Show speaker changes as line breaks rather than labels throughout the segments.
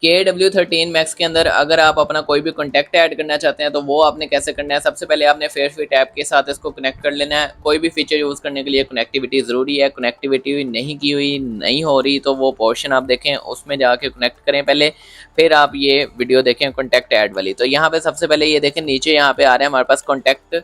KW13 max के अंदर अगर आप अपना कोई भी कॉन्टैक्ट ऐड करना चाहते हैं तो वो आपने कैसे करना है, सबसे पहले आपने फेसबुक ऐप के साथ इसको कनेक्ट कर लेना है। कोई भी फीचर यूज़ करने के लिए कनेक्टिविटी ज़रूरी है, कनेक्टिविटी नहीं की हुई नहीं हो रही तो वो पोर्शन आप देखें, उसमें जाके कनेक्ट करें पहले, फिर आप ये वीडियो देखें कॉन्टैक्ट ऐड वाली। तो यहाँ पे सबसे पहले ये देखें नीचे यहाँ पे आ रहा है हमारे पास कॉन्टैक्ट,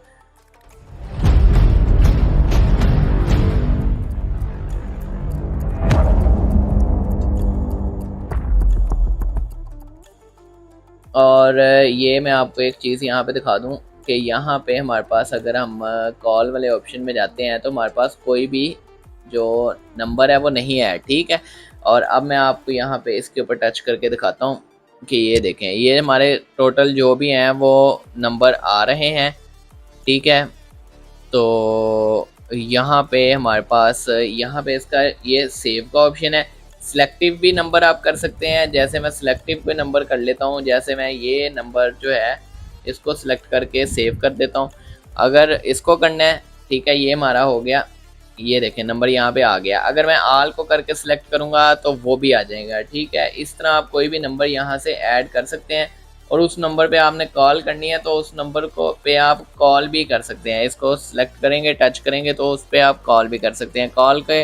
और ये मैं आपको एक चीज़ यहाँ पे दिखा दूँ कि यहाँ पे हमारे पास अगर हम कॉल वाले ऑप्शन में जाते हैं तो हमारे पास कोई भी जो नंबर है वो नहीं है, ठीक है। और अब मैं आपको यहाँ पे इसके ऊपर टच करके दिखाता हूँ कि ये देखें, ये हमारे टोटल जो भी हैं वो नंबर आ रहे हैं, ठीक है। तो यहाँ पे हमारे पास यहाँ पे इसका ये सेव का ऑप्शन है। सिलेक्टिव भी नंबर आप कर सकते हैं, जैसे मैं सिलेक्टिव पे नंबर कर लेता हूँ, जैसे मैं ये नंबर जो है इसको सिलेक्ट करके सेव कर देता हूँ। अगर इसको करना है, ठीक है, ये हमारा हो गया, ये देखें नंबर यहाँ पे आ गया। अगर मैं आल को करके सिलेक्ट करूँगा तो वो भी आ जाएगा, ठीक है। इस तरह आप कोई भी नंबर यहाँ से ऐड कर सकते हैं और उस नंबर पे आपने कॉल करनी है तो उस नंबर को पे आप कॉल भी कर सकते हैं। इसको सिलेक्ट करेंगे, टच करेंगे तो उस पर आप कॉल भी कर सकते हैं। कॉल के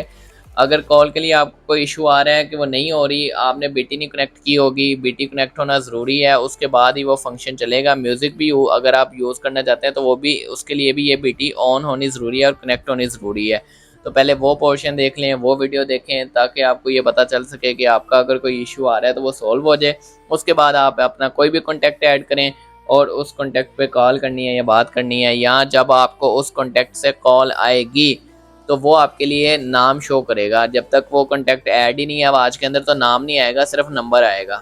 अगर कॉल के लिए आपको कोई इशू आ रहा है कि वो नहीं हो रही, आपने बीटी नहीं कनेक्ट की होगी, बीटी कनेक्ट होना ज़रूरी है, उसके बाद ही वो फंक्शन चलेगा। म्यूज़िक भी अगर आप यूज़ करना चाहते हैं तो वो भी, उसके लिए भी ये बीटी ऑन होनी ज़रूरी है और कनेक्ट होनी ज़रूरी है। तो पहले वो पोर्शन देख लें, वो वीडियो देखें, ताकि आपको ये पता चल सके कि आपका अगर कोई इशू आ रहा है तो वो सॉल्व हो जाए। उसके बाद आप अपना कोई भी कॉन्टैक्ट ऐड करें और उस कॉन्टैक्ट पे कॉल करनी है या बात करनी है, या जब आपको उस कॉन्टैक्ट से कॉल आएगी तो वो आपके लिए नाम शो करेगा। जब तक वो कॉन्टैक्ट ऐड ही नहीं है आवाज़ के अंदर तो नाम नहीं आएगा, सिर्फ नंबर आएगा।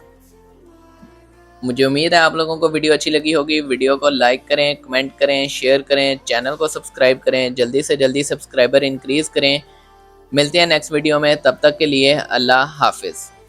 मुझे उम्मीद है आप लोगों को वीडियो अच्छी लगी होगी। वीडियो को लाइक करें, कमेंट करें, शेयर करें, चैनल को सब्सक्राइब करें, जल्दी से जल्दी सब्सक्राइबर इंक्रीज़ करें। मिलते हैं नेक्स्ट वीडियो में, तब तक के लिए अल्लाह हाफिज़।